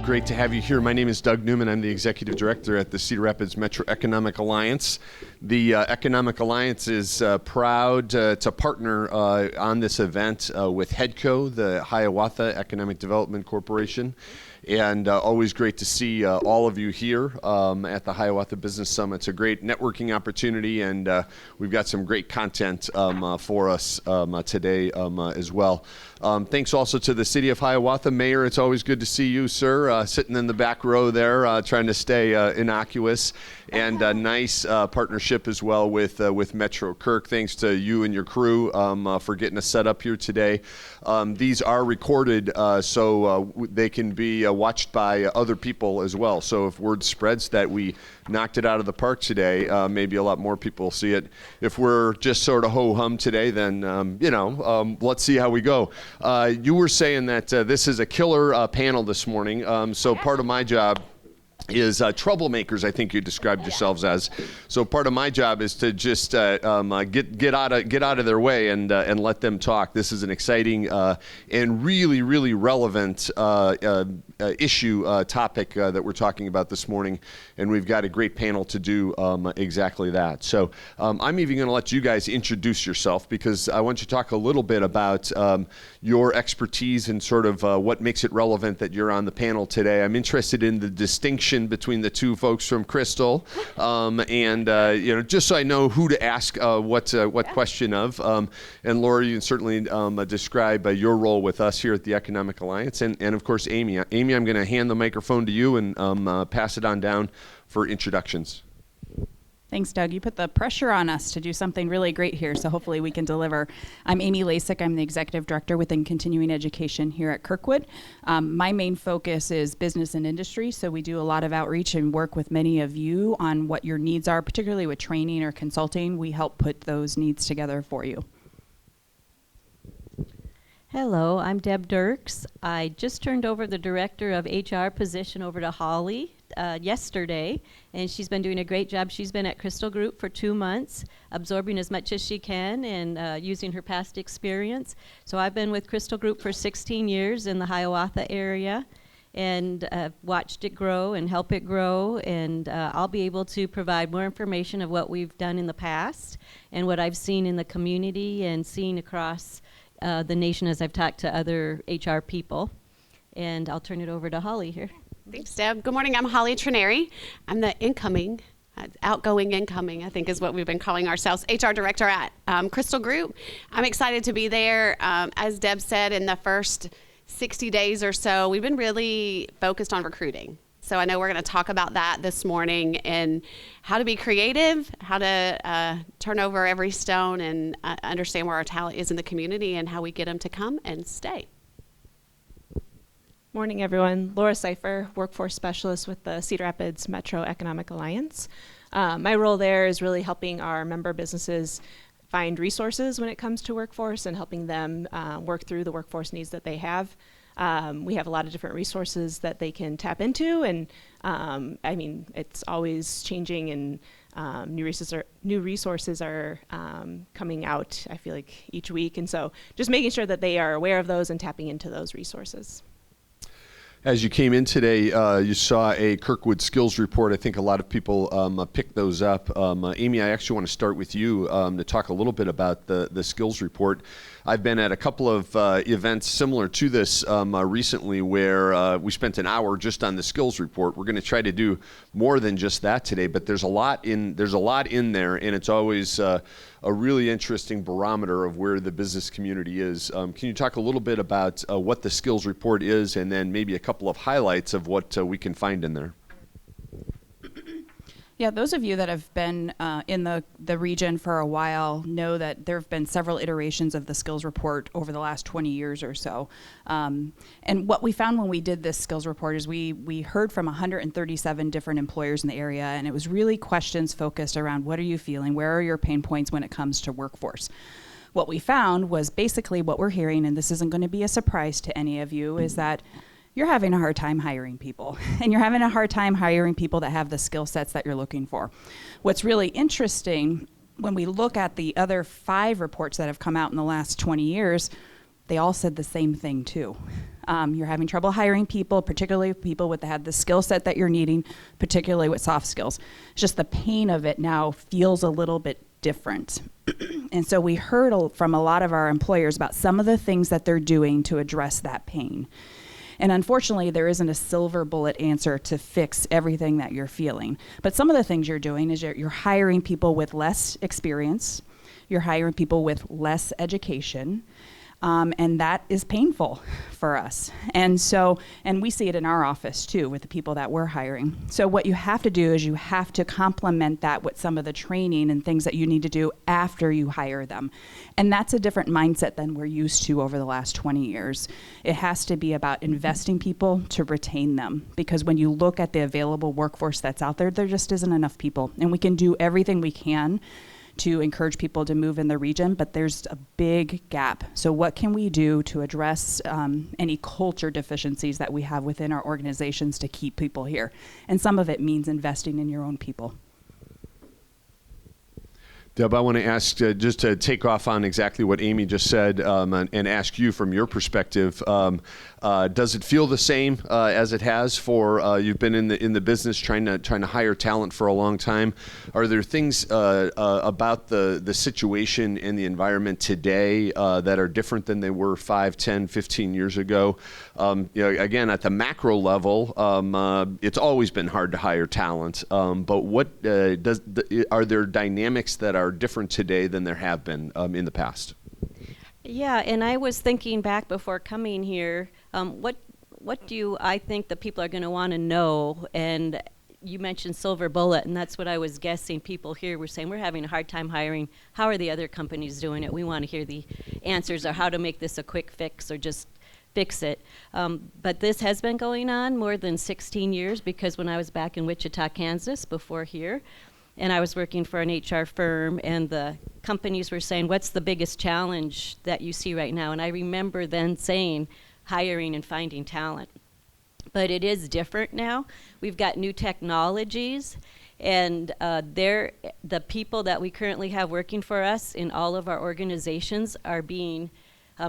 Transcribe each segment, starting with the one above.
Great to have you here. My name is Doug Newman. I'm the Executive Director at the Cedar Rapids Metro Economic Alliance. The Economic Alliance is proud to partner on this event with HEDCO, the Hiawatha Economic Development Corporation. And always great to see all of you here at the Hiawatha Business Summit. It's a great networking opportunity, and we've got some great content for us today as well. Thanks also to the City of Hiawatha. Mayor, it's always good to see you, sir, sitting in the back row there, trying to stay innocuous. And a nice partnership as well with Metro. Kirk, thanks to you and your crew for getting us set up here today. These are recorded so they can be watched by other people as well. So if word spreads that we knocked it out of the park today, maybe a lot more people will see it. If we're just sort of ho-hum today, then, let's see how we go. You were saying that this is a killer panel this morning, so part of my job is troublemakers, I think you described yourselves as. So part of my job is to just get out of their way and let them talk. This is an exciting and really, really relevant issue topic that we're talking about this morning, and we've got a great panel to do exactly that. So I'm even going to let you guys introduce yourself, because I want you to talk a little bit about your expertise and sort of what makes it relevant that you're on the panel today. I'm interested in the distinction between the two folks from Crystal, and just so I know who to ask what question of. And Laura, you can certainly describe your role with us here at the Economic Alliance, and of course Amy. Amy, I'm going to hand the microphone to you and pass it on down for introductions. Thanks, Doug. You put the pressure on us to do something really great here, so hopefully we can deliver. I'm Amy Lasack. I'm the Executive Director within Continuing Education here at Kirkwood. My main focus is business and industry, so we do a lot of outreach and work with many of you on what your needs are, particularly with training or consulting. We help put those needs together for you. Hello, I'm Deb Dirks. I just turned over the Director of HR position over to Hollie yesterday, and she's been doing a great job. She's been at Crystal Group for 2 months, absorbing as much as she can and using her past experience. So I've been with Crystal Group for 16 years in the Hiawatha area, and watched it grow and help it grow, and I'll be able to provide more information of what we've done in the past and what I've seen in the community and seen across the nation as I've talked to other HR people. And I'll turn it over to Hollie here. Thanks, Deb. Good morning. I'm Hollie Trenary. I'm the outgoing incoming, I think is what we've been calling ourselves, HR Director at Crystal Group. I'm excited to be there. As Deb said, in the first 60 days or so, we've been really focused on recruiting. So I know we're going to talk about that this morning, and how to be creative, how to turn over every stone and understand where our talent is in the community and how we get them to come and stay. Morning, everyone. Laura Seyfer, Workforce Specialist with the Cedar Rapids Metro Economic Alliance. My role there is really helping our member businesses find resources when it comes to workforce and helping them work through the workforce needs that they have. We have a lot of different resources that they can tap into, and it's always changing, and new resources are coming out, I feel like, each week, and so just making sure that they are aware of those and tapping into those resources. As you came in today, you saw a Kirkwood skills report. I think a lot of people picked those up. Amy, I actually want to start with you to talk a little bit about the skills report. I've been at a couple of events similar to this recently, where we spent an hour just on the skills report. We're going to try to do more than just that today, but there's a lot in there, and it's always a really interesting barometer of where the business community is. Can you talk a little bit about what the skills report is, and then maybe a couple of highlights of what we can find in there? Yeah, those of you that have been in the region for a while know that there have been several iterations of the skills report over the last 20 years or so. And what we found when we did this skills report is we heard from 137 different employers in the area, and it was really questions focused around what are you feeling, where are your pain points when it comes to workforce. What we found was basically what we're hearing, and this isn't going to be a surprise to any of you, is that you're having a hard time hiring people, and you're having a hard time hiring people that have the skill sets that you're looking for. What's really interesting, when we look at the other 5 reports that have come out in the last 20 years, they all said the same thing too. You're having trouble hiring people, particularly people that have the skill set that you're needing, particularly with soft skills. It's just the pain of it now feels a little bit different. And so we heard from a lot of our employers about some of the things that they're doing to address that pain. And unfortunately, there isn't a silver bullet answer to fix everything that you're feeling. But some of the things you're doing is you're hiring people with less experience, you're hiring people with less education, and that is painful for us. And we see it in our office too with the people that we're hiring. So what you have to do is you have to complement that with some of the training and things that you need to do after you hire them. And that's a different mindset than we're used to over the last 20 years. It has to be about investing people to retain them, because when you look at the available workforce that's out there, there just isn't enough people. And we can do everything we can to encourage people to move in the region, but there's a big gap. So what can we do to address any culture deficiencies that we have within our organizations to keep people here? And some of it means investing in your own people. Deb, I want to ask, just to take off on exactly what Amy just said, and ask you from your perspective, does it feel the same as it has for you've been in the business trying to hire talent for a long time? Are there things about the situation and the environment today that are different than they were 5, 10, 15 years ago? Again, at the macro level, it's always been hard to hire talent, but what are there dynamics that are different today than there have been in the past? Yeah, and I was thinking back before coming here, what do I think the people are going to want to know? And you mentioned silver bullet, and that's what I was guessing. People here were saying, we're having a hard time hiring. How are the other companies doing it? We want to hear the answers, or how to make this a quick fix, or just fix it. But this has been going on more than 16 years, because when I was back in Wichita, Kansas, before here, and I was working for an HR firm, and the companies were saying, what's the biggest challenge that you see right now? And I remember then saying, hiring and finding talent. But it is different now. We've got new technologies, and the people that we currently have working for us in all of our organizations are being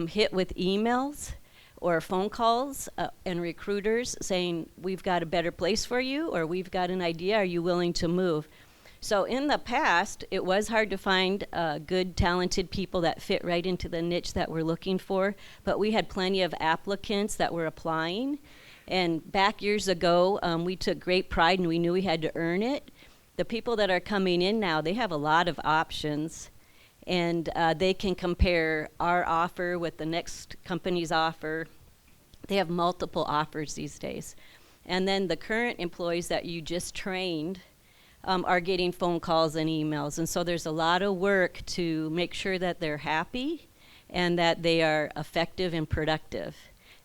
hit with emails or phone calls and recruiters saying, we've got a better place for you, or we've got an idea, are you willing to move? So in the past, it was hard to find good, talented people that fit right into the niche that we're looking for, but we had plenty of applicants that were applying. And back years ago, we took great pride, and we knew we had to earn it. The people that are coming in now, they have a lot of options, and they can compare our offer with the next company's offer. They have multiple offers these days. And then the current employees that you just trained are getting phone calls and emails. And so there's a lot of work to make sure that they're happy and that they are effective and productive.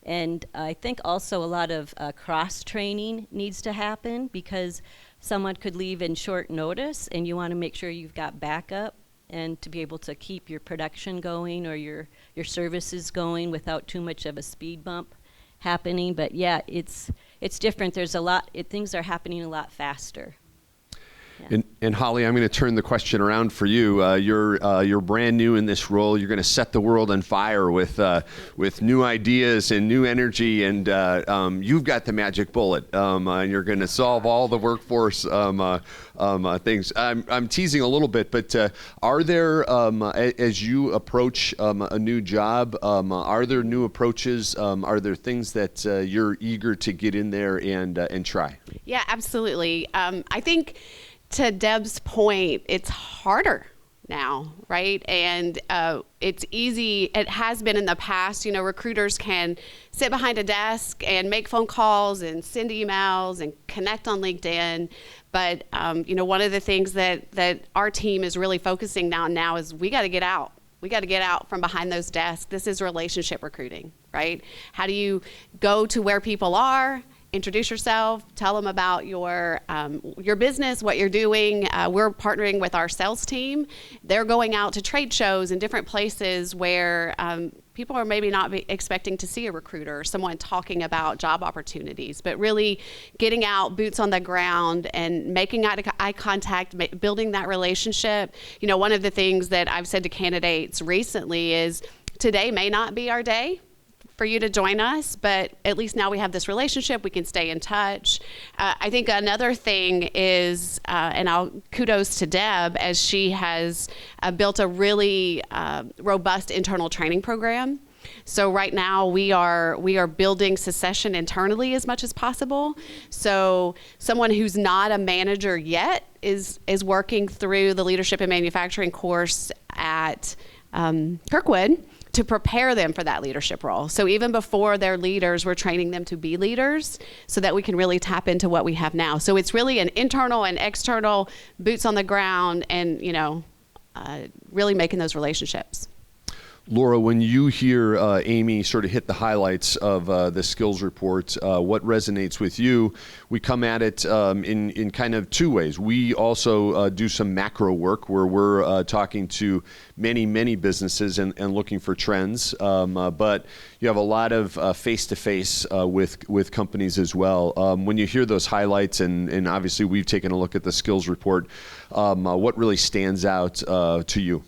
And I think also a lot of cross-training needs to happen, because someone could leave in short notice, and you want to make sure you've got backup and to be able to keep your production going or your services going without too much of a speed bump happening. But yeah, it's different. There's a lot, things are happening a lot faster. Yeah. And Hollie, I'm going to turn the question around for you. You're brand new in this role. You're going to set the world on fire with new ideas and new energy, and you've got the magic bullet, and you're going to solve all the workforce things. I'm teasing a little bit, but are there, as you approach a new job, are there new approaches? Are there things that you're eager to get in there and try? Yeah, absolutely. I think, to Deb's point, it's harder now, right? And it's easy. It has been in the past. Recruiters can sit behind a desk and make phone calls and send emails and connect on LinkedIn. But, one of the things that our team is really focusing on now is we got to get out. We got to get out from behind those desks. This is relationship recruiting, right? How do you go to where people are? Introduce yourself, tell them about your business, what you're doing. We're partnering with our sales team. They're going out to trade shows and different places where people are maybe not expecting to see a recruiter or someone talking about job opportunities, but really getting out, boots on the ground, and making eye contact, building that relationship. One of the things that I've said to candidates recently is, today may not be our day for you to join us, but at least now we have this relationship, we can stay in touch. I think another thing is, and I'll kudos to Deb, as she has built a really robust internal training program. So right now we are building succession internally as much as possible. So someone who's not a manager yet is working through the leadership and manufacturing course at Kirkwood to prepare them for that leadership role. So even before they're leaders, we're training them to be leaders so that we can really tap into what we have now. So it's really an internal and external boots on the ground, and really making those relationships. Laura, when you hear Amy sort of hit the highlights of the skills report, what resonates with you? We come at it in kind of two ways. We also do some macro work where we're talking to many businesses and looking for trends, but you have a lot of face-to-face with companies as well. When you hear those highlights, and obviously we've taken a look at the skills report, what really stands out to you?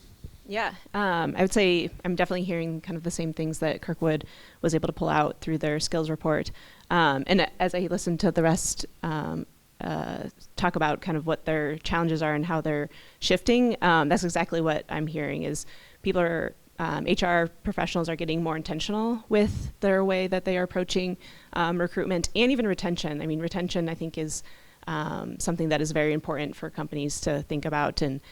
Yeah, I would say I'm definitely hearing kind of the same things that Kirkwood was able to pull out through their skills report. And as I listened to the rest talk about kind of what their challenges are and how they're shifting, that's exactly what I'm hearing is people are, HR professionals are getting more intentional with their way that they are approaching recruitment and even retention. I mean, retention I think is something that is very important for companies to think about, and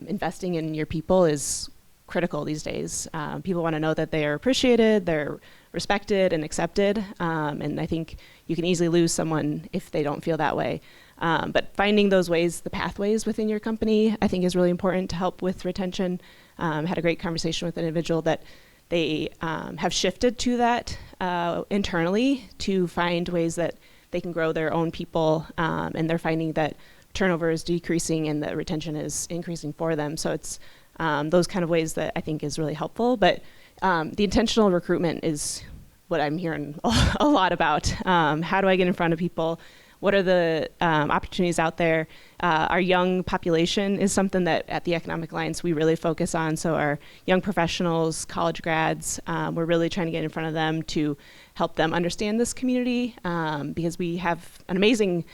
investing in your people is critical these days. People want to know that they are appreciated, they're respected and accepted, and I think you can easily lose someone if they don't feel that way. But finding those ways, the pathways within your company, I think is really important to help with retention. Had a great conversation with an individual that they have shifted to that internally to find ways that they can grow their own people, and they're finding that turnover is decreasing and that retention is increasing for them. So it's those kind of ways that I think is really helpful. But the intentional recruitment is what I'm hearing a lot about. How do I get in front of people? What are the opportunities out there? Our young population is something that at the Economic Alliance we really focus on. So our young professionals, college grads, we're really trying to get in front of them to help them understand this community, because we have an amazing,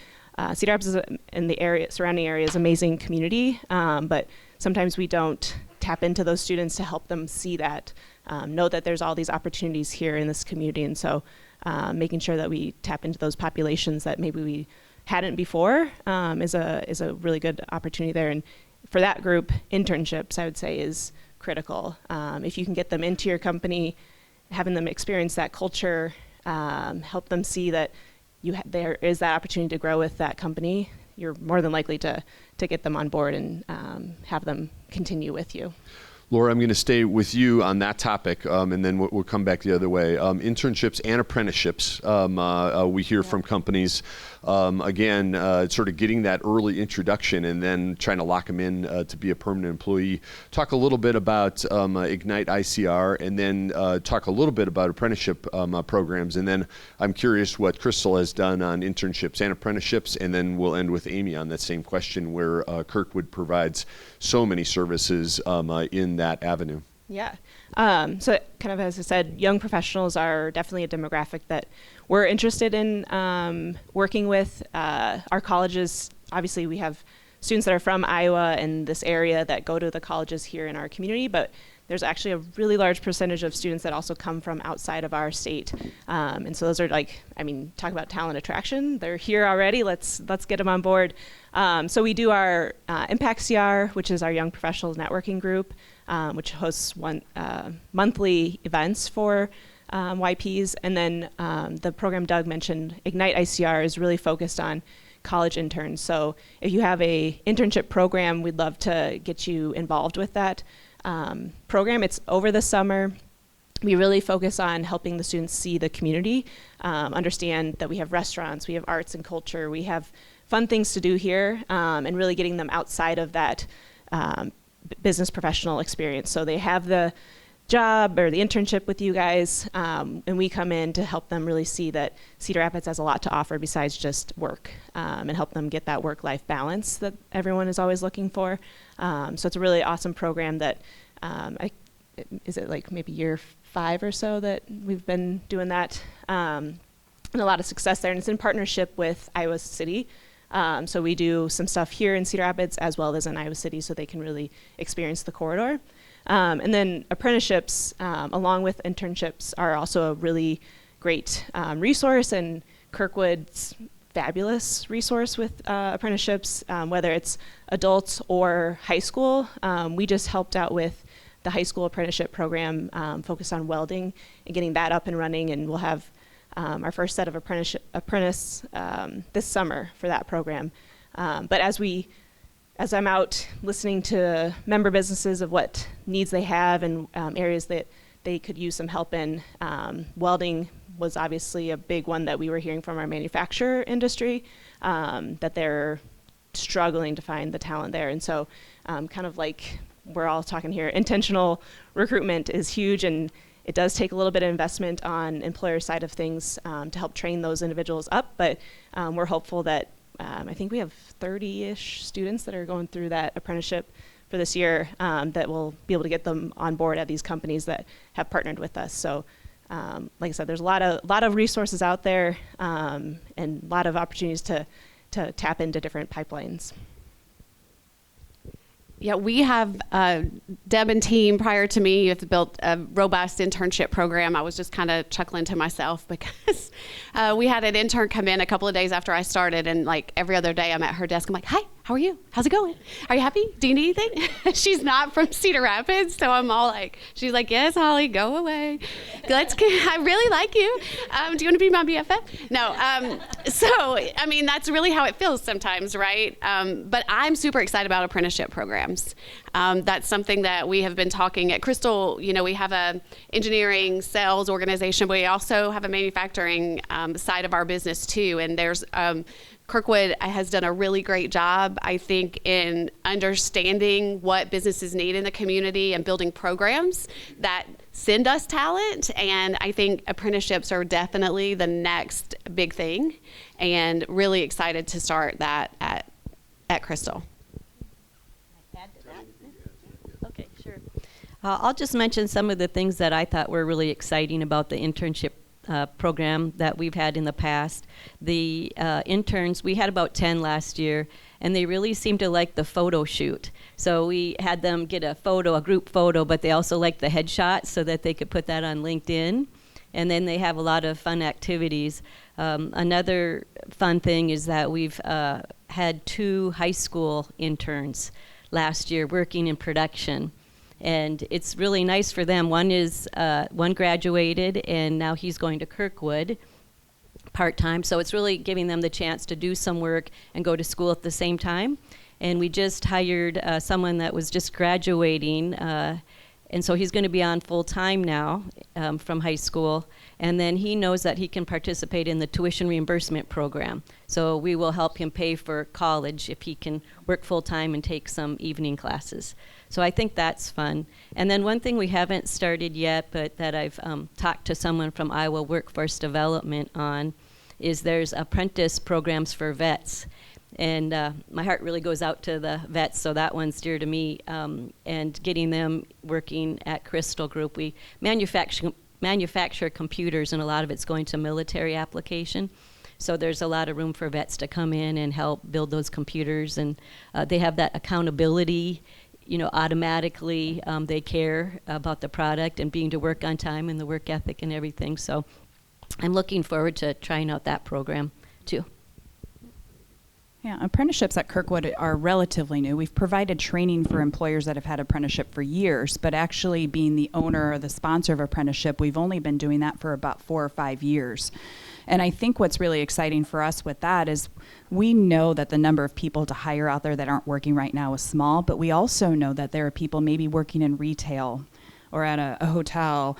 Cedar Rapids and the surrounding area is amazing community, but sometimes we don't tap into those students to help them see that, know that there's all these opportunities here in this community. And so making sure that we tap into those populations that maybe we hadn't before is a really good opportunity there. And for that group, internships, I would say, is critical. If you can get them into your company, having them experience that culture, help them see that there is that opportunity to grow with that company, you're more than likely to get them on board and have them continue with you. Laura, I'm going to stay with you on that topic, and then we'll come back the other way. Internships and apprenticeships, we hear from companies, again, sort of getting that early introduction and then trying to lock them in to be a permanent employee. Talk a little bit about Ignite ICR, and then talk a little bit about apprenticeship programs. And then I'm curious what Crystal has done on internships and apprenticeships, and then we'll end with Amy on that same question, where Kirkwood provides so many services in that avenue. Yeah. So kind of as I said, young professionals are definitely a demographic that we're interested in working with. Our colleges, obviously we have students that are from Iowa and this area that go to the colleges here in our community, but there's actually a really large percentage of students that also come from outside of our state. And so those are talk about talent attraction. They're here already, let's get them on board. So we do our Impact CR, which is our young professionals networking group, which hosts monthly events for YPs. And then the program Doug mentioned, Ignite ICR, is really focused on college interns. So if you have a internship program, we'd love to get you involved with that program. It's over the summer. We really focus on helping the students see the community, understand that we have restaurants, we have arts and culture, we have fun things to do here, and really getting them outside of that business professional experience. So they have the job or the internship with you guys, and we come in to help them really see that Cedar Rapids has a lot to offer besides just work, and help them get that work-life balance that everyone is always looking for. So it's a really awesome program that is it like maybe year 5 or so that we've been doing that, and a lot of success there. And it's in partnership with Iowa City. So we do some stuff here in Cedar Rapids as well as in Iowa City, so they can really experience the corridor. And then apprenticeships, along with internships, are also a really great resource, and Kirkwood's fabulous resource with apprenticeships, whether it's adults or high school. We just helped out with the high school apprenticeship program focused on welding and getting that up and running, and we'll have our first set of apprentice this summer for that program. But as I'm out listening to member businesses of what needs they have and areas that they could use some help in, welding was obviously a big one that we were hearing from our manufacturer industry, that they're struggling to find the talent there. And so kind of like we're all talking here, intentional recruitment is huge, and it does take a little bit of investment on employer side of things to help train those individuals up, but we're hopeful that I think we have 30-ish students that are going through that apprenticeship for this year that will be able to get them on board at these companies that have partnered with us. So like I said, there's a lot of resources out there and a lot of opportunities to tap into different pipelines. Yeah, we have, Deb and team prior to me have built a robust internship program. I was just kind of chuckling to myself because we had an intern come in a couple of days after I started, and like every other day I'm at her desk. I'm like, hi, how are you? How's it going? Are you happy? Do you need anything? She's not from Cedar Rapids, so I'm all like, she's like, yes, Hollie, go away. I really like you. Do you want to be my BFF? No. So, I mean, that's really how it feels sometimes, right? But I'm super excited about apprenticeship programs. That's something that we have been talking at Crystal. You know, we have a engineering sales organization, but we also have a manufacturing side of our business too. And there's Kirkwood has done a really great job, I think, in understanding what businesses need in the community and building programs that send us talent. And I think apprenticeships are definitely the next big thing, and really excited to start that at Crystal. Okay, sure. I'll just mention some of the things that I thought were really exciting about the internship program that we've had in the past. The interns, we had about 10 last year, and they really seemed to like the photo shoot. So we had them get a group photo, but they also liked the headshot so that they could put that on LinkedIn. And then they have a lot of fun activities. Another fun thing is that we've had 2 high school interns last year working in production. And it's really nice for them. One graduated, and now he's going to Kirkwood part-time. So it's really giving them the chance to do some work and go to school at the same time. And we just hired someone that was just graduating, and so he's going to be on full-time now from high school. And then he knows that he can participate in the tuition reimbursement program. So we will help him pay for college if he can work full-time and take some evening classes. So I think that's fun. And then one thing we haven't started yet, but that I've talked to someone from Iowa Workforce Development on, is there's apprentice programs for vets. And my heart really goes out to the vets, so that one's dear to me. And getting them working at Crystal Group. We manufacture computers, and a lot of it's going to military application. So there's a lot of room for vets to come in and help build those computers. And they have that accountability. You know, automatically they care about the product and being to work on time and the work ethic and everything. So I'm looking forward to trying out that program too. Yeah, apprenticeships at Kirkwood are relatively new. We've provided training for employers that have had apprenticeship for years, but actually being the owner or the sponsor of apprenticeship, we've only been doing that for about 4 or 5 years. And I think what's really exciting for us with that is we know that the number of people to hire out there that aren't working right now is small, but we also know that there are people maybe working in retail or at a hotel,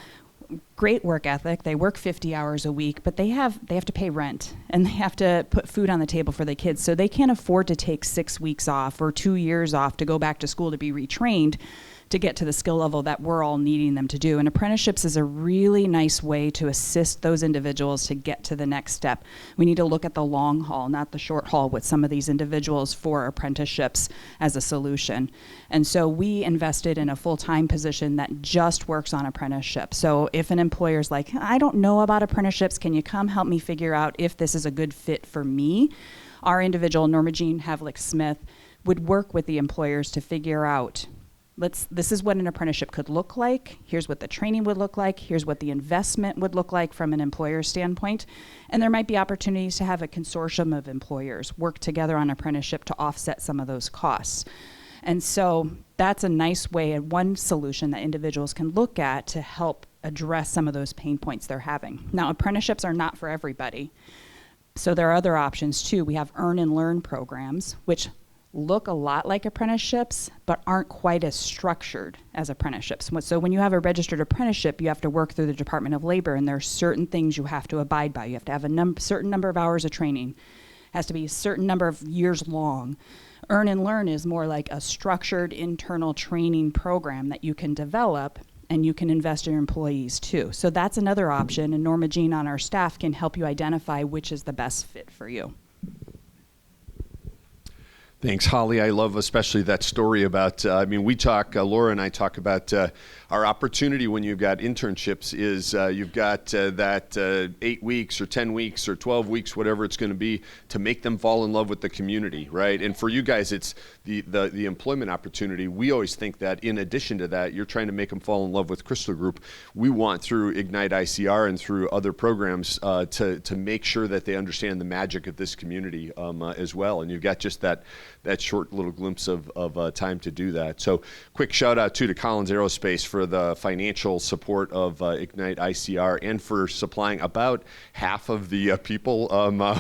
great work ethic. They work 50 hours a week, but they have to pay rent and they have to put food on the table for the kids. So they can't afford to take 6 weeks off or 2 years off to go back to school to be retrained to get to the skill level that we're all needing them to do. And apprenticeships is a really nice way to assist those individuals to get to the next step. We need to look at the long haul, not the short haul, with some of these individuals for apprenticeships as a solution. And so we invested in a full-time position that just works on apprenticeships. So if an employer's like, I don't know about apprenticeships, can you come help me figure out if this is a good fit for me? Our individual, Norma Jean Havlick-Smith, would work with the employers to figure out, this is what an apprenticeship could look like, here's what the training would look like, here's what the investment would look like from an employer standpoint, and there might be opportunities to have a consortium of employers work together on apprenticeship to offset some of those costs. And so that's a nice way, and one solution that individuals can look at to help address some of those pain points they're having. Now, apprenticeships are not for everybody, so there are other options too. We have earn and learn programs, which look a lot like apprenticeships, but aren't quite as structured as apprenticeships. So when you have a registered apprenticeship, you have to work through the Department of Labor, and there are certain things you have to abide by. You have to have a certain number of hours of training. It has to be a certain number of years long. Earn and Learn is more like a structured internal training program that you can develop, and you can invest in your employees too. So that's another option, and Norma Jean on our staff can help you identify which is the best fit for you. Thanks, Holly. I love especially that story about, Laura and I talk about our opportunity when you've got internships is you've got that 8 weeks or 10 weeks or 12 weeks, whatever it's going to be, to make them fall in love with the community, right? And for you guys, it's the employment opportunity. We always think that in addition to that, you're trying to make them fall in love with Crystal Group. We want through Ignite ICR and through other programs to make sure that they understand the magic of this community as well. And you've got just that short little glimpse of time to do that. So quick shout out to Collins Aerospace for the financial support of Ignite ICR and for supplying about half of the people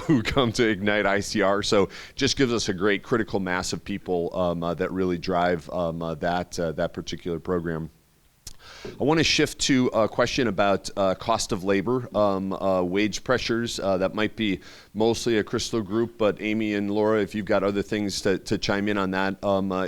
who come to Ignite ICR. So just gives us a great critical mass of people that really drive that particular program. I want to shift to a question about cost of labor, wage pressures. That might be mostly a Crystal Group, but Amy and Laura, if you've got other things to chime in on that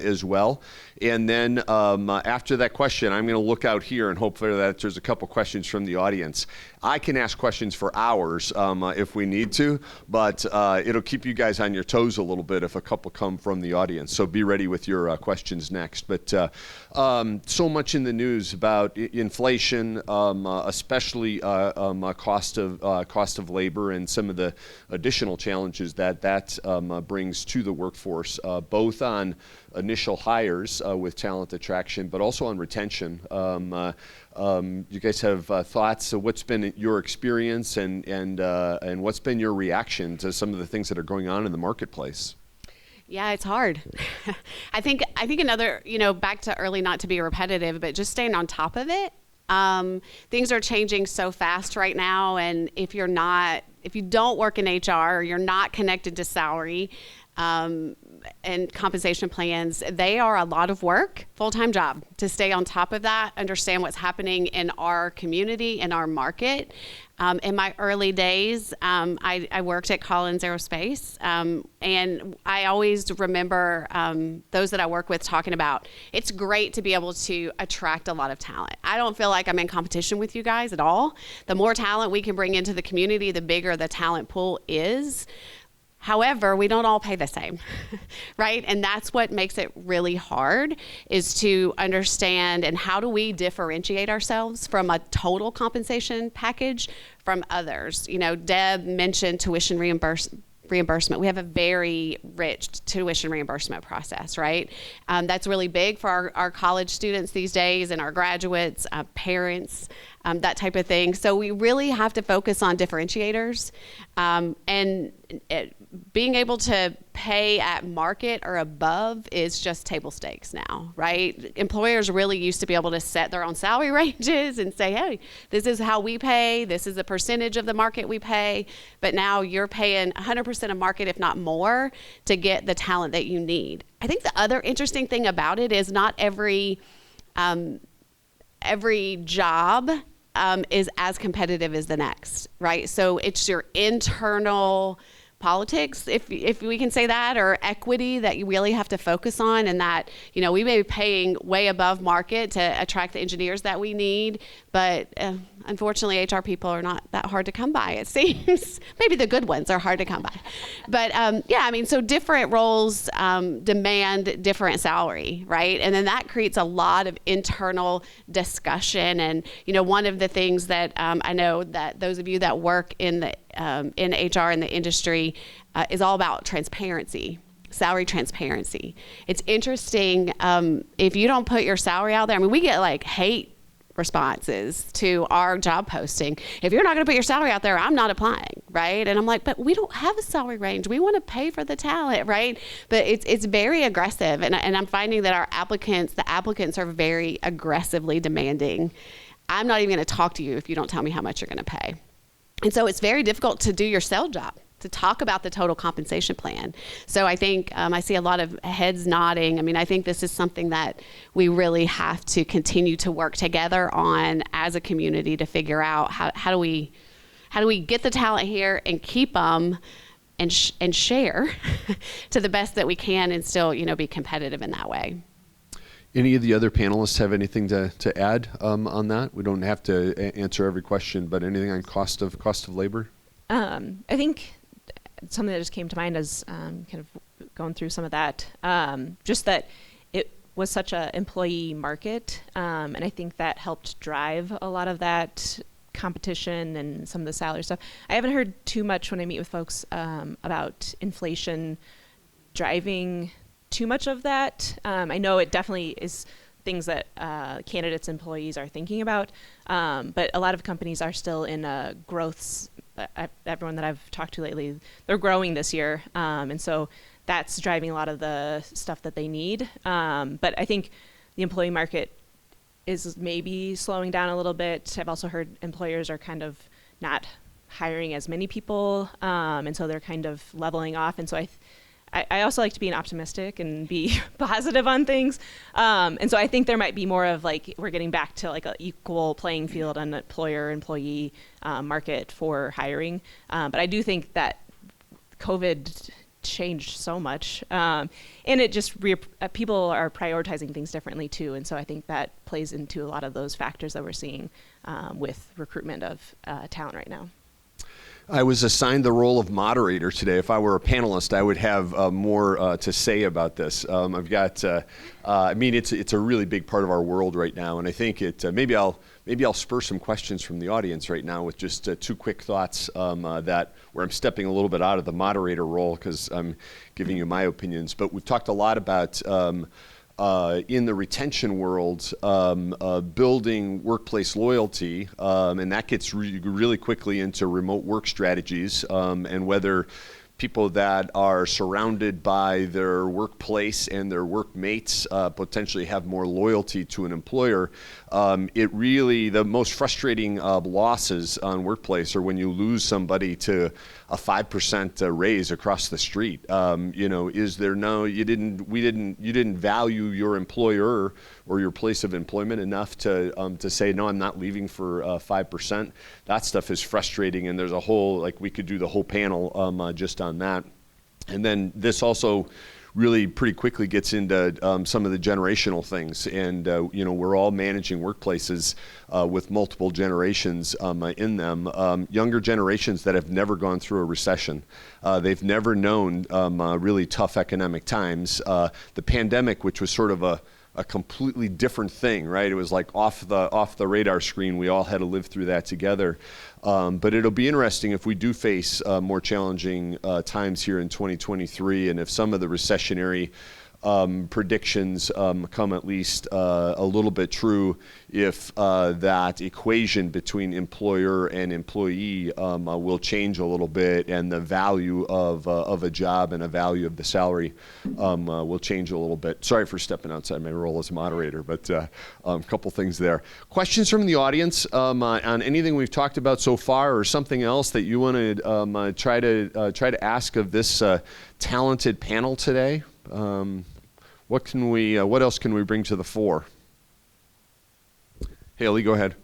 as well. And then after that question, I'm going to look out here and hopefully that there's a couple questions from the audience. I can ask questions for hours if we need to, but it'll keep you guys on your toes a little bit if a couple come from the audience. So be ready with your questions next. But so much in the news about inflation, especially cost of labor and some of the additional challenges that brings to the workforce, both on initial hires with talent attraction, but also on retention. You guys have thoughts? So what's been your experience and what's been your reaction to some of the things that are going on in the marketplace? Yeah, it's hard. I think another, back to early, not to be repetitive, but just staying on top of it. Things are changing so fast right now, and if you don't work in HR, or you're not connected to salary, and compensation plans, they are a lot of work, full-time job to stay on top of that, understand what's happening in our community, in our market. In my early days, I worked at Collins Aerospace, and I always remember those that I work with talking about, it's great to be able to attract a lot of talent. I don't feel like I'm in competition with you guys at all. The more talent we can bring into the community, the bigger the talent pool is. However, we don't all pay the same, right? And that's what makes it really hard, is to understand and how do we differentiate ourselves from a total compensation package from others. Deb mentioned tuition reimbursement. We have a very rich tuition reimbursement process, right? That's really big for our college students these days and our graduates, parents, that type of thing. So we really have to focus on differentiators and being able to pay at market or above is just table stakes now, right? Employers really used to be able to set their own salary ranges and say, hey, this is how we pay, this is the percentage of the market we pay, but now you're paying 100% of market, if not more, to get the talent that you need. I think the other interesting thing about it is not every job is as competitive as the next, right? So it's your internal politics, if we can say that, or equity that you really have to focus on, and that, you know, we may be paying way above market to attract the engineers that we need, but unfortunately HR people are not that hard to come by, it seems. Maybe the good ones are hard to come by. But yeah, I mean, so different roles demand different salary, right? And then that creates a lot of internal discussion. And, you know, one of the things that I know that those of you that work in the in HR in the industry is all about transparency, salary transparency. It's interesting, if you don't put your salary out there, I mean, we get like hate responses to our job posting. If you're not going to put your salary out there, I'm not applying, right? And I'm like, but we don't have a salary range. We want to pay for the talent, right? But it's very aggressive, and I'm finding that the applicants are very aggressively demanding. I'm not even going to talk to you if you don't tell me how much you're going to pay. And so it's very difficult to do your sales job, to talk about the total compensation plan. So I think I see a lot of heads nodding. I mean, I think this is something that we really have to continue to work together on as a community to figure out how do we get the talent here and keep them and share to the best that we can, and still, you know, be competitive in that way. Any of the other panelists have anything to add on that? We don't have to answer every question, but anything on cost of labor? I think something that just came to mind as kind of going through some of that, just that it was such an employee market, and I think that helped drive a lot of that competition and some of the salary stuff. I haven't heard too much when I meet with folks about inflation driving too much of that. I know it definitely is things that candidates, employees are thinking about, but a lot of companies are still in a growth. Everyone that I've talked to lately, they're growing this year, and so that's driving a lot of the stuff that they need. But I think the employee market is maybe slowing down a little bit. I've also heard employers are kind of not hiring as many people, and so they're kind of leveling off. And so I also like to be optimistic and be positive on things. And so I think there might be more of like, we're getting back to like an equal playing field on employer-employee market for hiring. But I do think that COVID changed so much. And it just, people are prioritizing things differently too. And so I think that plays into a lot of those factors that we're seeing with recruitment of talent right now. I was assigned the role of moderator today. If I were a panelist, I would have more to say about this. I've got, I mean, it's a really big part of our world right now, and I think maybe I'll spur some questions from the audience right now with just two quick thoughts where I'm stepping a little bit out of the moderator role because I'm giving you my opinions. But we've talked a lot about in the retention world, building workplace loyalty, and that gets really quickly into remote work strategies, and whether people that are surrounded by their workplace and their workmates potentially have more loyalty to an employer. It really, the most frustrating losses on workplace are when you lose somebody to a 5% raise across the street. Is there you didn't value your employer or your place of employment enough to say, no, I'm not leaving for 5%. That stuff is frustrating, and there's a whole, we could do the whole panel just on that. And then this also really pretty quickly gets into some of the generational things. And, we're all managing workplaces with multiple generations in them. Younger generations that have never gone through a recession. They've never known really tough economic times. The pandemic, which was sort of a completely different thing, right? It was like off the radar screen. We all had to live through that together. But it'll be interesting if we do face more challenging times here in 2023, and if some of the recessionary predictions come at least a little bit true, if that equation between employer and employee will change a little bit, and the value of a job and a value of the salary will change a little bit. Sorry for stepping outside my role as moderator, but a couple things there. Questions from the audience on anything we've talked about so far, or something else that you want to try to ask of this talented panel today? What else can we bring to the fore? Haley, go ahead.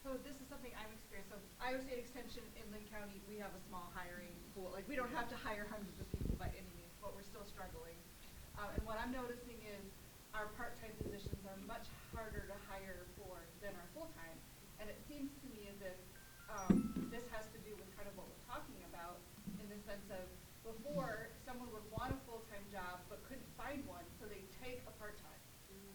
So this is something I'm experienced. So Iowa State Extension in Lynn County, we have a small hiring pool. Like, we don't have to hire hundreds of people by any means, but we're still struggling. And what I'm noticing is our part-time positions are much harder to hire for than our full-time. And it seems to me as if this has to do with kind of what we're talking about, in the sense of before someone would want a full-time job but couldn't find one, so they take a part-time.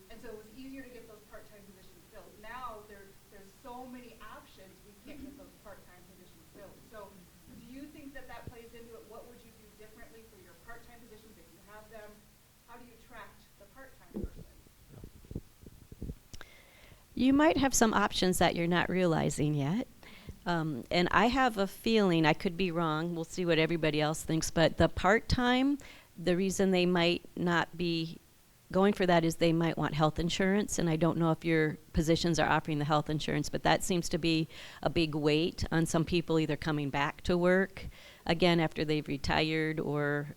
And so it was easier to get those part-time positions filled. Now there's so many options, we can't get those part-time positions filled. So do you think that that plays into it? What would you do differently for your part-time positions if you have them? How do you attract the part-time person? You might have some options that you're not realizing yet. And I have a feeling, I could be wrong, we'll see what everybody else thinks, but the part-time, the reason they might not be going for that is they might want health insurance, and I don't know if your positions are offering the health insurance, but that seems to be a big weight on some people either coming back to work again after they've retired or,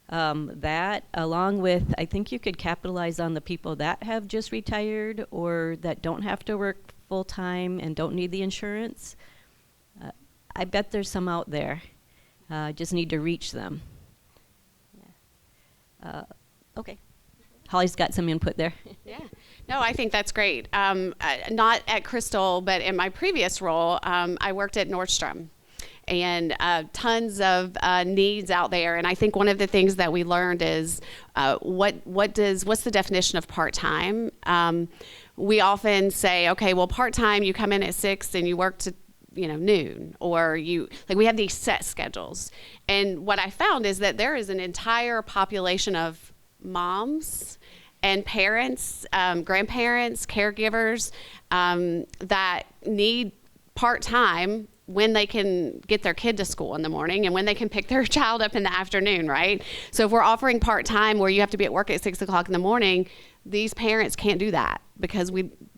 that along with, I think you could capitalize on the people that have just retired or that don't have to work full-time and don't need the insurance. I bet there's some out there. Just need to reach them. Okay. Hollie's got some input there. Yeah. No, I think that's great. Not at Crystal, but in my previous role, I worked at Nordstrom. And tons of needs out there. And I think one of the things that we learned is what's the definition of part-time? We often say, okay, well, part-time, you come in at 6 and you work to noon, or we have these set schedules. And what I found is that there is an entire population of moms and parents, grandparents, caregivers that need part-time when they can get their kid to school in the morning and when they can pick their child up in the afternoon, right? So if we're offering part-time where you have to be at work at 6 o'clock in the morning, these parents can't do that because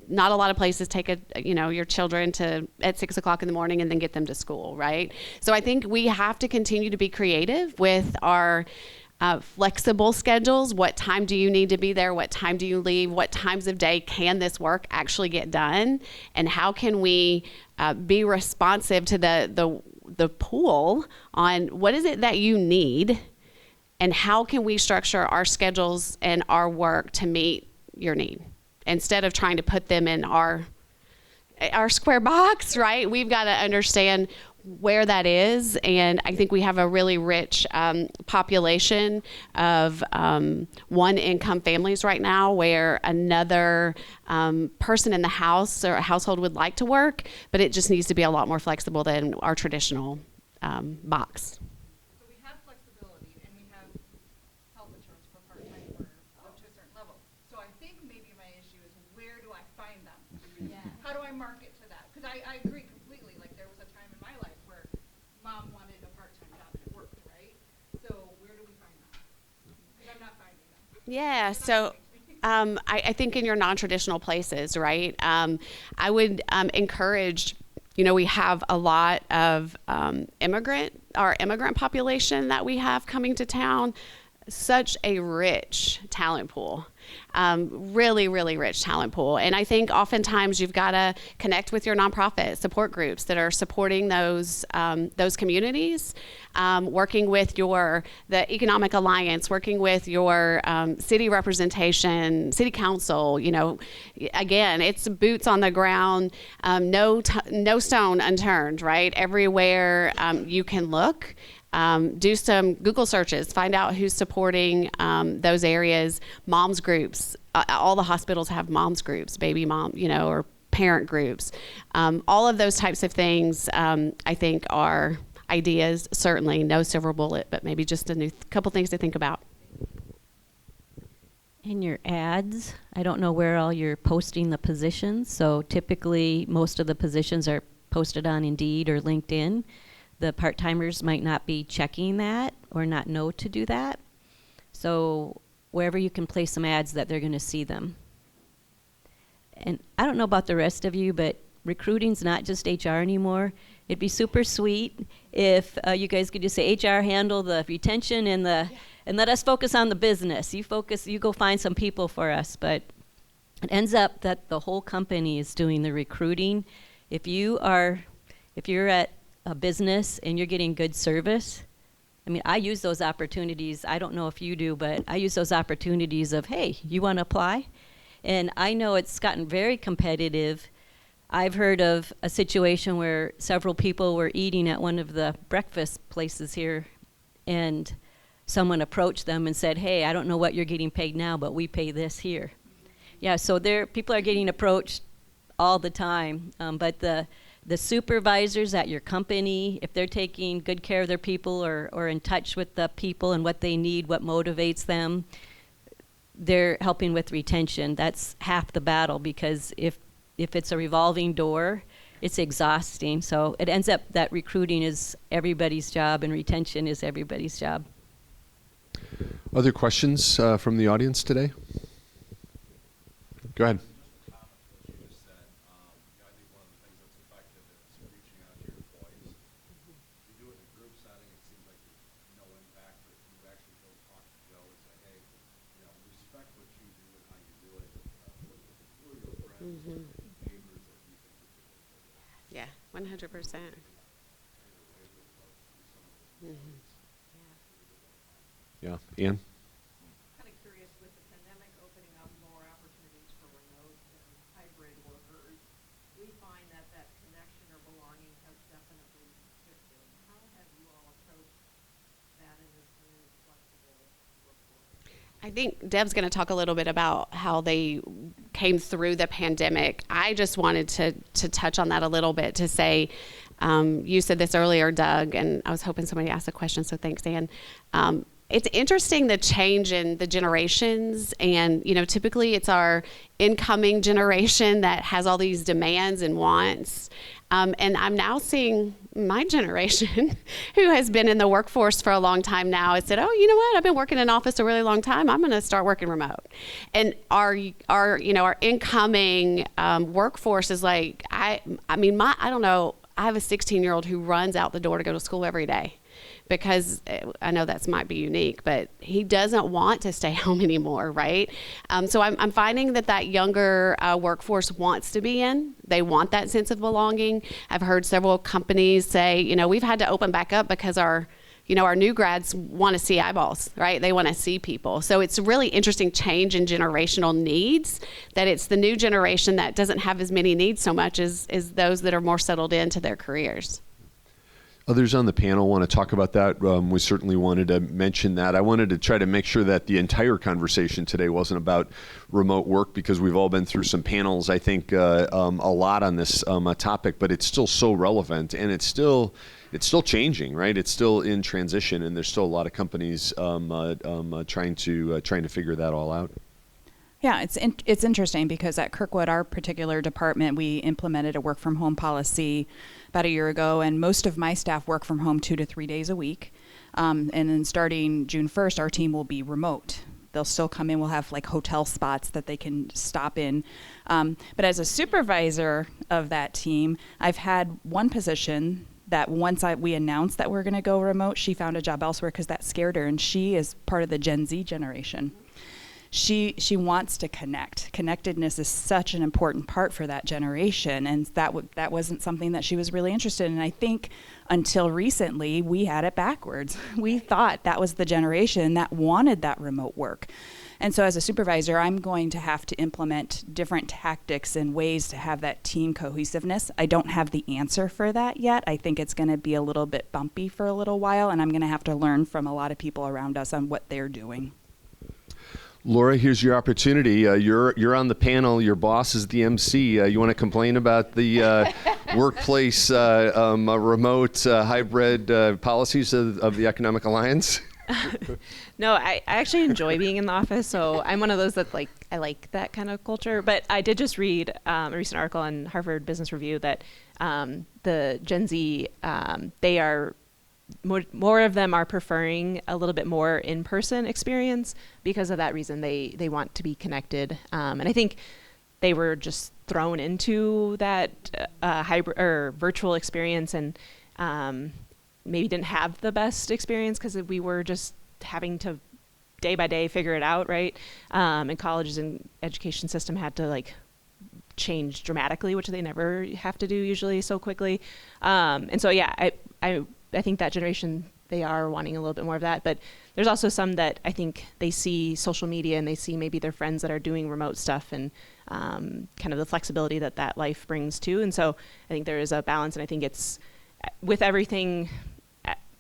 not a lot of places take your children at 6 o'clock in the morning and then get them to school, right? So I think we have to continue to be creative with our flexible schedules. What time do you need to be there? What time do you leave? What times of day can this work actually get done? And how can we be responsive to the pool on what is it that you need, and how can we structure our schedules and our work to meet your need instead of trying to put them in our square box, right? We've got to understand where that is, and I think we have a really rich population of one-income families right now where another person in the house or a household would like to work, but it just needs to be a lot more flexible than our traditional box. So we have flexibility, and we have health insurance for part-time up to a certain level. So I think maybe my issue is, where do I find them? Yeah. How do I market to that? Because I agree completely. Like, there was a time in my life where mom wanted a part-time job and it worked, right? So where do we find them? Because I'm not finding them. Yeah, so I think in your non-traditional places, right? I would encourage, we have a lot of our immigrant population that we have coming to town, such a rich talent pool. Really, really rich talent pool. And I think oftentimes you've got to connect with your nonprofit support groups that are supporting those communities, working with the Economic Alliance, working with your city representation, city council. Again, it's boots on the ground, no stone unturned, right? Everywhere you can look. Do some Google searches, find out who's supporting those areas. Moms groups, all the hospitals have moms groups, baby mom, or parent groups. All of those types of things, I think, are ideas. Certainly no silver bullet, but maybe just a couple things to think about. In your ads, I don't know where all you're posting the positions. So typically most of the positions are posted on Indeed or LinkedIn. The part-timers might not be checking that or not know to do that. So wherever you can place some ads that they're going to see them. And I don't know about the rest of you, but recruiting's not just HR anymore. It'd be super sweet if you guys could just say, HR, handle the retention and let us focus on the business. You go find some people for us. But it ends up that the whole company is doing the recruiting. If you're at a business and you're getting good service, I mean, I use those opportunities. I don't know if you do, but I use those opportunities of, hey, you want to apply? And I know it's gotten very competitive. I've heard of a situation where several people were eating at one of the breakfast places here, and someone approached them and said, hey, I don't know what you're getting paid now, but we pay this here. Yeah, so people are getting approached all the time. But the supervisors at your company, if they're taking good care of their people or in touch with the people and what they need, what motivates them, they're helping with retention. That's half the battle, because if it's a revolving door, it's exhausting. So it ends up that recruiting is everybody's job and retention is everybody's job. Other questions from the audience today? Go ahead. Yeah, 100%. Yeah, Ian? Kind of curious, with the pandemic opening up more opportunities for remote and hybrid workers, we find that connection or belonging has definitely shifted. How have you all approached that in this new flexible workforce? I think Deb's going to talk a little bit about how they came through the pandemic. I just wanted to touch on that a little bit to say, you said this earlier, Doug, and I was hoping somebody asked a question, so thanks, Dan. It's interesting, the change in the generations, and typically it's our incoming generation that has all these demands and wants. And I'm now seeing my generation who has been in the workforce for a long time now has said, oh, you know what? I've been working in office a really long time. I'm going to start working remote. And our incoming workforce is like, I don't know. I have a 16-year-old who runs out the door to go to school every day, because I know that might be unique, but he doesn't want to stay home anymore, right? So I'm finding that younger workforce wants to be in. They want that sense of belonging. I've heard several companies say, we've had to open back up because our new grads want to see eyeballs, right? They want to see people. So it's a really interesting change in generational needs, that it's the new generation that doesn't have as many needs so much as those that are more settled into their careers. Others on the panel want to talk about that. We certainly wanted to mention that. I wanted to try to make sure that the entire conversation today wasn't about remote work, because we've all been through some panels, I think, a lot on this topic, but it's still so relevant, and it's still changing, right? It's still in transition, and there's still a lot of companies trying to figure that all out. Yeah, it's interesting, because at Kirkwood, our particular department, we implemented a work from home policy about a year ago, and most of my staff work from home 2 to 3 days a week. And then starting June 1st, our team will be remote. They'll still come in. We'll have like hotel spots that they can stop in. But as a supervisor of that team, I've had one position that once we announced that we're going to go remote, she found a job elsewhere because that scared her, and she is part of the Gen Z generation. She wants to connect. Connectedness is such an important part for that generation, and that wasn't something that she was really interested in. And I think until recently, we had it backwards. We thought that was the generation that wanted that remote work. And so as a supervisor, I'm going to have to implement different tactics and ways to have that team cohesiveness. I don't have the answer for that yet. I think it's going to be a little bit bumpy for a little while, and I'm going to have to learn from a lot of people around us on what they're doing. Laura, here's your opportunity. You're on the panel. Your boss is the MC. You want to complain about the workplace remote hybrid policies of the Economic Alliance? No, I actually enjoy being in the office, so I'm one of those that I like that kind of culture. But I did just read a recent article in Harvard Business Review that the Gen Z, they are more of them are preferring a little bit more in-person experience because of that reason. They want to be connected, and I think they were just thrown into that hybrid or virtual experience, and maybe didn't have the best experience because we were just having to day by day figure it out, right? And colleges and education system had to change dramatically, which they never have to do usually so quickly. And so, yeah, I think that generation, they are wanting a little bit more of that. But there's also some that I think they see social media and they see maybe their friends that are doing remote stuff and kind of the flexibility that life brings too. And so I think there is a balance, and I think it's with everything,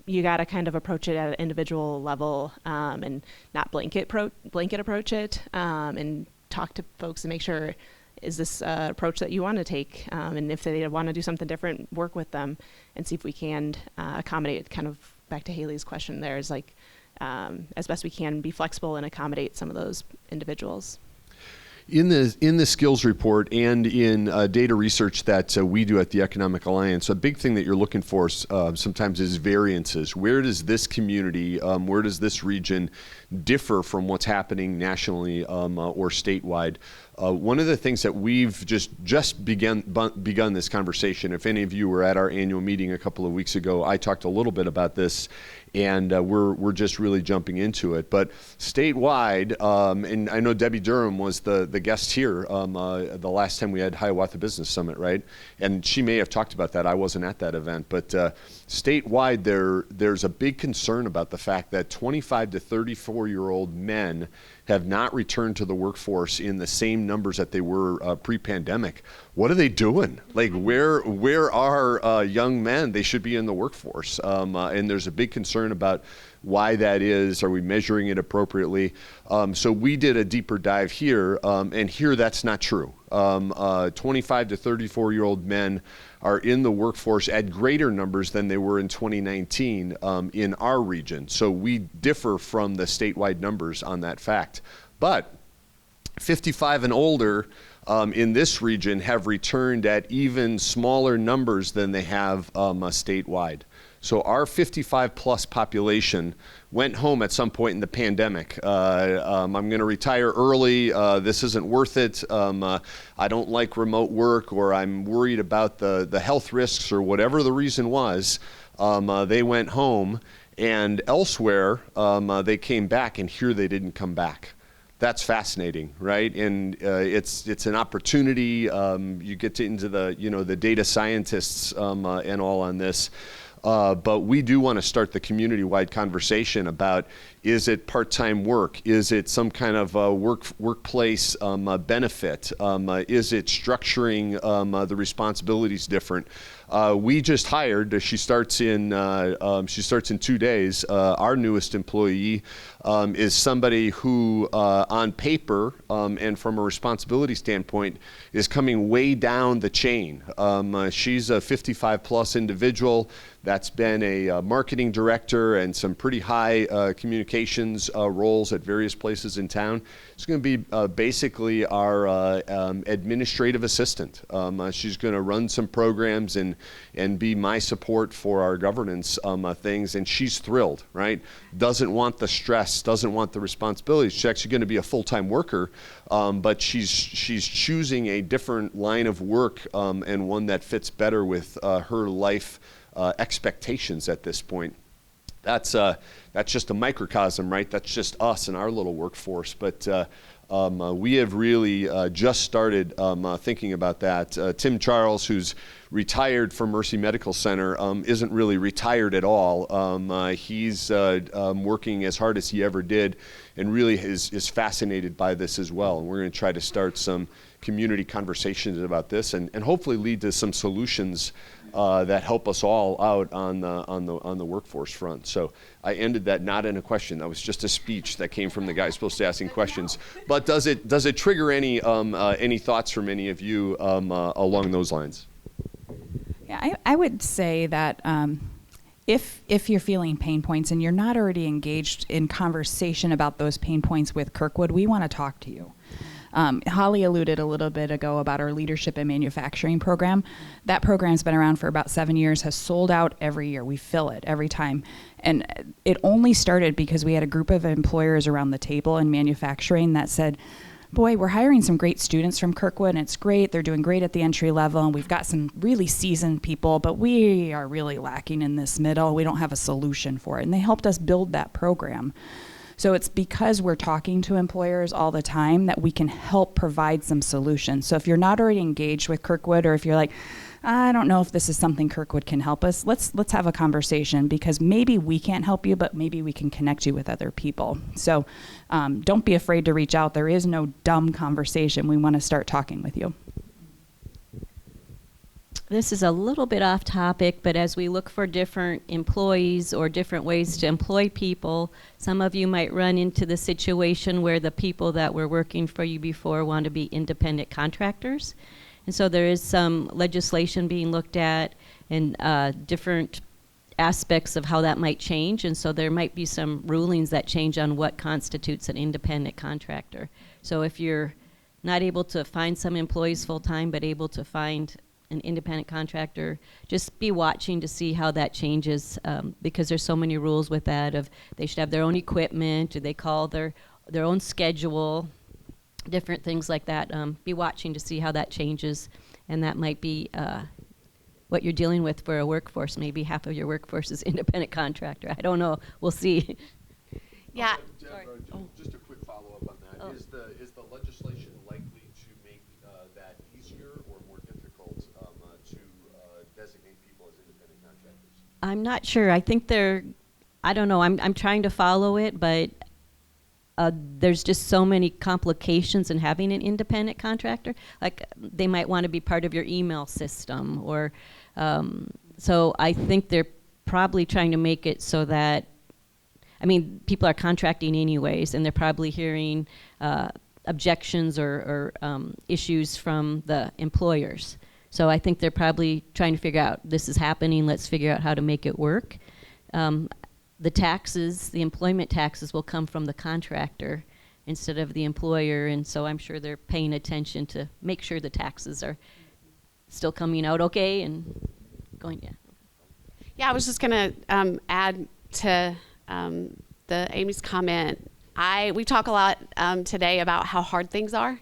you got to kind of approach it at an individual level and not blanket approach it and talk to folks and make sure, is this approach that you want to take? And if they want to do something different, work with them and see if we can accommodate, kind of back to Haley's question there, is like as best we can be flexible and accommodate some of those individuals. In the skills report and in data research that we do at the Economic Alliance, a big thing that you're looking for sometimes is variances. Where does this community, where does this region differ from what's happening nationally or statewide? One of the things that we've just begun this conversation, if any of you were at our annual meeting a couple of weeks ago, I talked a little bit about this, and we're just really jumping into it. But statewide, and I know Debbie Durham was the guest here the last time we had Hiawatha Business Summit, right? And she may have talked about that. I wasn't at that event, but statewide there's a big concern about the fact that 25 to 34-year-old men have not returned to the workforce in the same numbers that they were pre-pandemic. What are they doing? Like, where are young men? They should be in the workforce. And there's a big concern about why that is. Are we measuring it appropriately? So we did a deeper dive here, and here that's not true. 25 to 34-year-old men are in the workforce at greater numbers than they were in 2019 in our region. So we differ from the statewide numbers on that fact. But 55 and older in this region have returned at even smaller numbers than they have statewide. So our 55 plus population went home at some point in the pandemic. I'm going to retire early. This isn't worth it. I don't like remote work, or I'm worried about the health risks, or whatever the reason was. They went home, and elsewhere they came back, and here they didn't come back. That's fascinating, right? And it's an opportunity. You get into the data scientists and all on this. But we do want to start the community-wide conversation about, is it part-time work? Is it some kind of workplace benefit? Is it structuring the responsibilities different? We just hired, she starts in 2 days. Our newest employee is somebody who on paper and from a responsibility standpoint is coming way down the chain. She's a 55 plus individual that's been a marketing director and some pretty high communications roles at various places in town. It's going to be basically our administrative assistant. She's going to run some programs and be my support for our governance things, and she's thrilled, right? Doesn't want the stress, doesn't want the responsibilities. She's actually going to be a full-time worker, but she's choosing a different line of work and one that fits better with her life expectations at this point. That's just a microcosm, right? That's just us and our little workforce. But we have really just started thinking about that. Tim Charles, who's retired from Mercy Medical Center, isn't really retired at all. He's working as hard as he ever did, and really is fascinated by this as well. And we're going to try to start some community conversations about this, and hopefully lead to some solutions that help us all out on the workforce front. So I ended that not in a question. That was just a speech that came from the guy supposed to asking questions. But does it trigger any thoughts from any of you along those lines? Yeah, I would say that if you're feeling pain points and you're not already engaged in conversation about those pain points with Kirkwood, we want to talk to you. Hollie alluded a little bit ago about our leadership and manufacturing program. That program's been around for about 7 years, has sold out every year. We fill it every time. And it only started because we had a group of employers around the table in manufacturing that said, boy, we're hiring some great students from Kirkwood, and it's great. They're doing great at the entry level, and we've got some really seasoned people, but we are really lacking in this middle. We don't have a solution for it. And they helped us build that program. So it's because we're talking to employers all the time that we can help provide some solutions. So if you're not already engaged with Kirkwood, or if you're like, I don't know if this is something Kirkwood can help us, let's have a conversation, because maybe we can't help you, but maybe we can connect you with other people. So don't be afraid to reach out. There is no dumb conversation. We want to start talking with you. This is a little bit off topic, but as we look for different employees or different ways to employ people, some of you might run into the situation where the people that were working for you before want to be independent contractors. And so there is some legislation being looked at and different aspects of how that might change. And so there might be some rulings that change on what constitutes an independent contractor. So if you're not able to find some employees full-time but able to find an independent contractor, just be watching to see how that changes, because there's so many rules with that of they should have their own equipment, do they call their own schedule, different things like that. Be watching to see how that changes, and that might be what you're dealing with for a workforce. Maybe half of your workforce is independent contractor. I don't know. We'll see. Yeah. Deb, just a quick follow-up on that. Oh. Is the legislation likely to make that easier or more difficult to designate people as independent contractors? I'm not sure. I think I don't know. I'm trying to follow it, but there's just so many complications in having an independent contractor. Like they might want to be part of your email system, or so I think they're probably trying to make it so that, I mean, people are contracting anyways, and they're probably hearing objections or issues from the employers. So I think they're probably trying to figure out, this is happening, let's figure out how to make it work. The taxes, the employment taxes will come from the contractor instead of the employer, and so I'm sure they're paying attention to make sure the taxes are still coming out okay and going, yeah. Yeah, I was just going to add to the Amy's comment. We talk a lot today about how hard things are,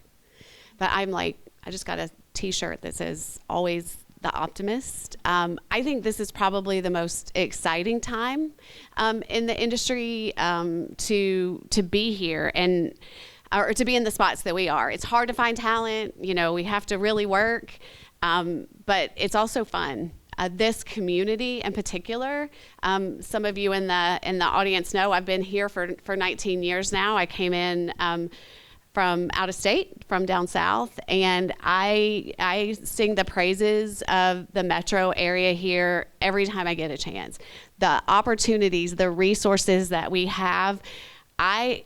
but I'm like, I just got a T-shirt that says "Always the Optimist." I think this is probably the most exciting time in the industry to be here and or to be in the spots that we are. It's hard to find talent. You know, we have to really work, but it's also fun. This community in particular, some of you in the audience know I've been here for 19 years now. I came in from out of state, from down south, and I sing the praises of the metro area here every time I get a chance. The opportunities, the resources that we have, I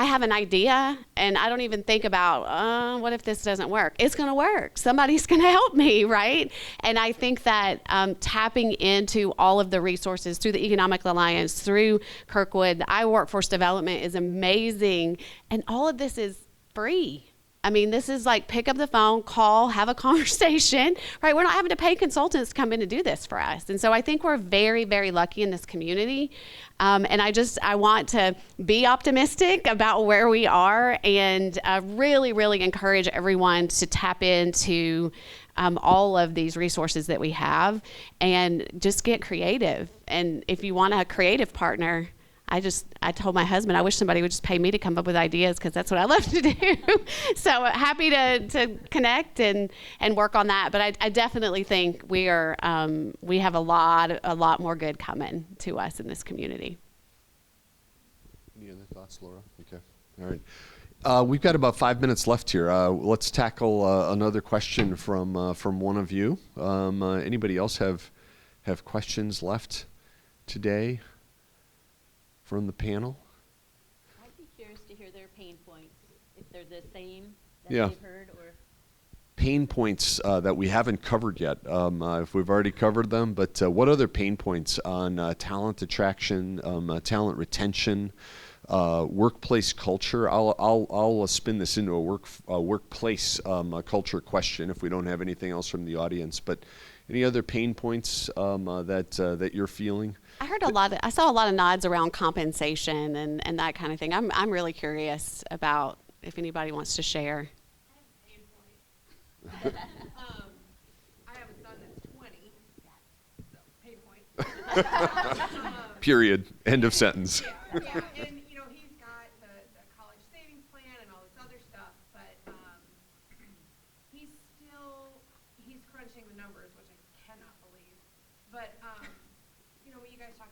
have an idea, and I don't even think about, what if this doesn't work? It's going to work. Somebody's going to help me, right? And I think that tapping into all of the resources through the Economic Alliance, through Kirkwood, the workforce development is amazing. And all of this is free. I mean, this is like pick up the phone, call, have a conversation, right? We're not having to pay consultants to come in to do this for us. And so I think we're very, very lucky in this community. And I want to be optimistic about where we are and really, really encourage everyone to tap into all of these resources that we have and just get creative. And if you want a creative partner, I told my husband, I wish somebody would just pay me to come up with ideas, because that's what I love to do. So happy to connect and work on that. But I definitely think we have a lot more good coming to us in this community. Any other thoughts, Laura? Okay. All right. We've got about 5 minutes left here. Let's tackle another question from one of you. Anybody else have questions left today from the panel? I'd be curious to hear their pain points, if they're the same that Yeah. they've heard, or Pain points that we haven't covered yet, if we've already covered them, but what other pain points on talent attraction, talent retention, workplace culture? I'll spin this into a workplace culture question if we don't have anything else from the audience. But any other pain points that you're feeling? I saw a lot of nods around compensation and that kind of thing. I'm really curious about if anybody wants to share. I have a son that's 20, so pain point. Period. End of sentence. Yeah, and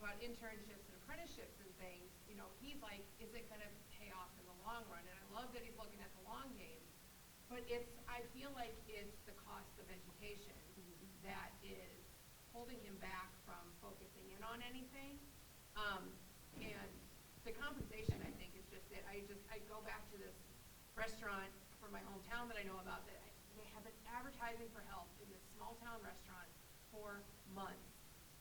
about internships and apprenticeships and things, you know, he's like, is it going to pay off in the long run? And I love that he's looking at the long game. But I feel like it's the cost of education that is holding him back from focusing in on anything. And the compensation, I think, is just it. I go back to this restaurant from my hometown that I know about that they have been advertising for help in this small town restaurant for months.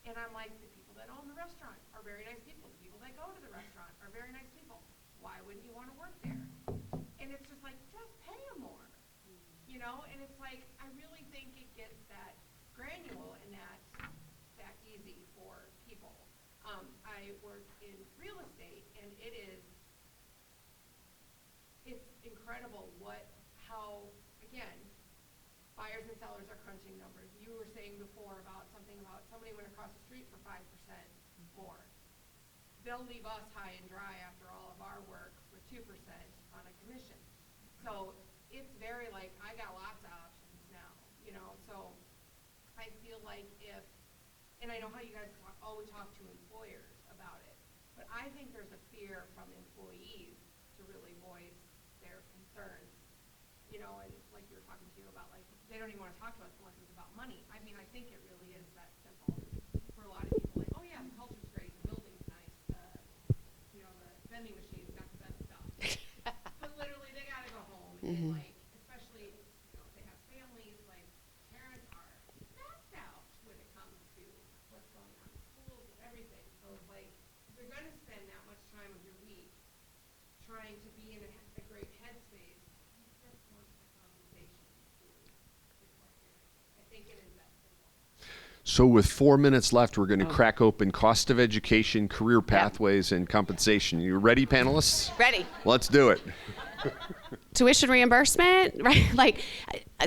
And I'm like, the people that own the restaurant are very nice people. The people that go to the restaurant are very nice people. Why wouldn't you want to work there? And it's just like, just pay them more. You know, and it's like, I really think it gets that granular and that easy for people. I work in real estate, and it's incredible how, again, buyers and sellers are crunching numbers. You were saying before about something about somebody went across the street for 5% more. They'll leave us high and dry after all of our work for 2% on a commission. So it's very like, I got lots of options now, you know, so I feel like and I know how you guys always talk to employers about it, but I think there's a fear from employees to really voice their concerns, you know, and like you were talking to about, like, they don't even want to talk to us unless it's about money. I mean, I think it really is that simple for a lot of people, like, oh yeah, the culture's great, the building's nice, you know, the vending machine's got the best stuff. But literally, they gotta go home and like, especially, you know, if they have families, like, parents are maxed out when it comes to what's going on in schools and everything. So it's like, if you're gonna spend that much time of your week trying to be in a great headspace, you just want the compensation to reflect it. I think it is that simple. So with 4 minutes left, we're going to crack open cost of education, career pathways, and compensation. You ready, panelists? Ready. Let's do it. Tuition reimbursement, right? Like,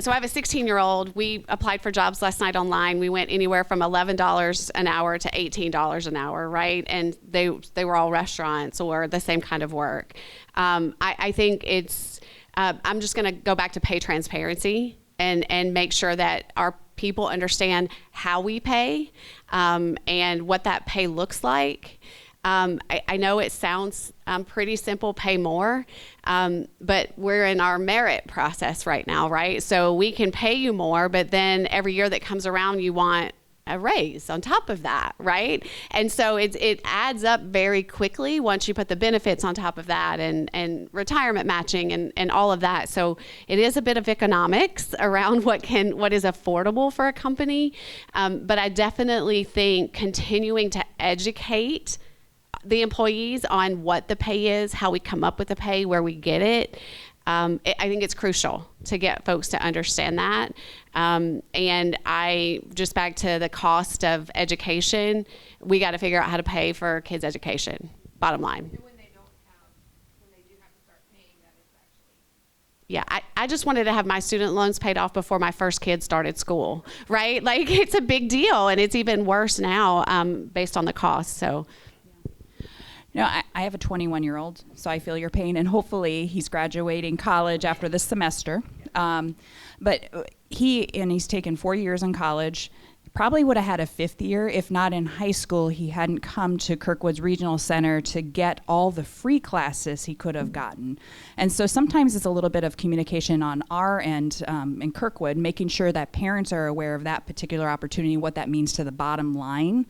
so I have a 16-year-old. We applied for jobs last night online. We went anywhere from $11 an hour to $18 an hour, right? And they were all restaurants or the same kind of work. I think it's, I'm just going to go back to pay transparency and make sure that our people understand how we pay and what that pay looks like. I know it sounds pretty simple, pay more, but we're in our merit process right now, right? So we can pay you more, but then every year that comes around, you want a raise on top of that, right? And so it adds up very quickly once you put the benefits on top of that and retirement matching and all of that. So it is a bit of economics around what is affordable for a company. But I definitely think continuing to educate the employees on what the pay is, how we come up with the pay, where we get it. I think it's crucial to get folks to understand that. And just back to the cost of education, we got to figure out how to pay for kids' education, bottom line. And when they do have to start paying, that is actually. Yeah, I just wanted to have my student loans paid off before my first kid started school, right? Like, it's a big deal, and it's even worse now based on the cost, so. No, I have a 21-year-old, so I feel your pain, and hopefully he's graduating college after this semester. But he's taken 4 years in college. Probably would have had a fifth year if not in high school he hadn't come to Kirkwood's Regional Center to get all the free classes he could have gotten. And so sometimes it's a little bit of communication on our end in Kirkwood, making sure that parents are aware of that particular opportunity, what that means to the bottom line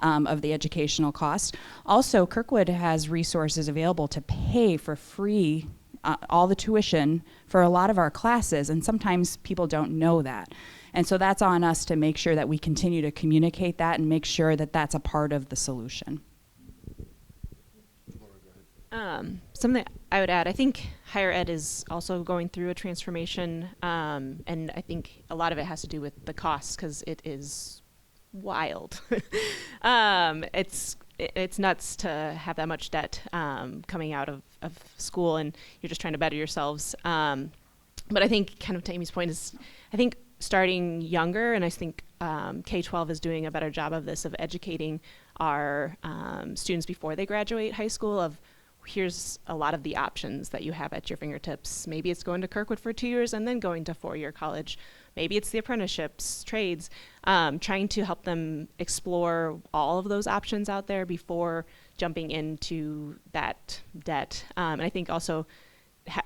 of the educational cost. Also, Kirkwood has resources available to pay for free all the tuition for a lot of our classes, and sometimes people don't know that. And so that's on us to make sure that we continue to communicate that and make sure that that's a part of the solution. Something I would add, I think higher ed is also going through a transformation, and I think a lot of it has to do with the costs, because it is wild. It's nuts to have that much debt coming out of school, and you're just trying to better yourselves. But I think, kind of to Amy's point, is I think starting younger, and I think K-12 is doing a better job of this, of educating our students before they graduate high school, of here's a lot of the options that you have at your fingertips. Maybe it's going to Kirkwood for 2 years and then going to 4-year college. Maybe it's the apprenticeships, trades, trying to help them explore all of those options out there before jumping into that debt. And I think also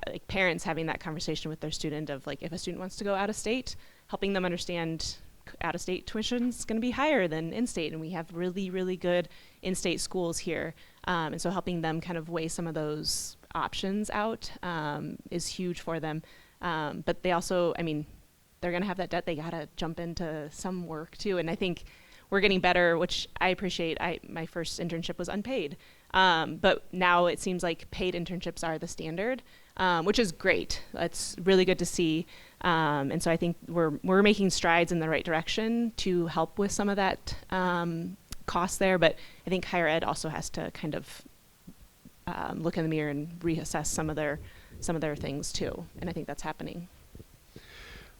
like parents having that conversation with their student of like, if a student wants to go out of state, helping them understand out of state tuition is going to be higher than in-state, and we have really, really good in-state schools here. And so helping them kind of weigh some of those options out is huge for them. But they also, I mean, they're going to have that debt. They got to jump into some work too. And I think we're getting better, which I appreciate. My first internship was unpaid. But now it seems like paid internships are the standard, which is great. That's really good to see. And so I think we're making strides in the right direction to help with some of that cost there. But I think higher ed also has to kind of look in the mirror and reassess some of their things too. And I think that's happening.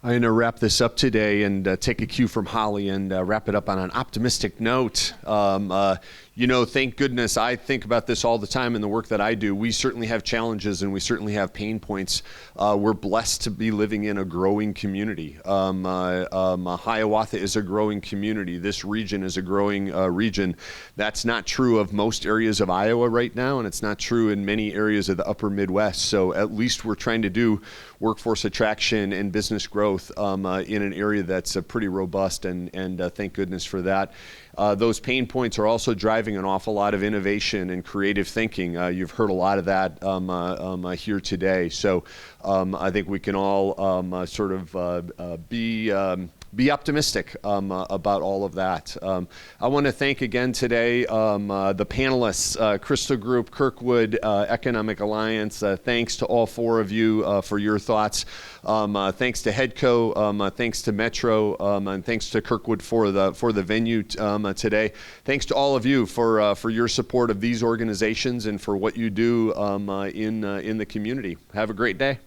I'm going to wrap this up today and take a cue from Hollie and wrap it up on an optimistic note. Thank goodness, I think about this all the time in the work that I do. We certainly have challenges and we certainly have pain points. We're blessed to be living in a growing community. Hiawatha is a growing community. This region is a growing region. That's not true of most areas of Iowa right now, and it's not true in many areas of the upper Midwest. So at least we're trying to do workforce attraction and business growth in an area that's pretty robust, and thank goodness for that. Those pain points are also driving an awful lot of innovation and creative thinking. You've heard a lot of that here today. So I think we can all be optimistic about all of that. I want to thank again today the panelists, Crystal Group, Kirkwood, Economic Alliance. Thanks to all four of you for your thoughts. Thanks to Headco, thanks to Metro, and thanks to Kirkwood for the venue today. Thanks to all of you for your support of these organizations and for what you do in the community. Have a great day.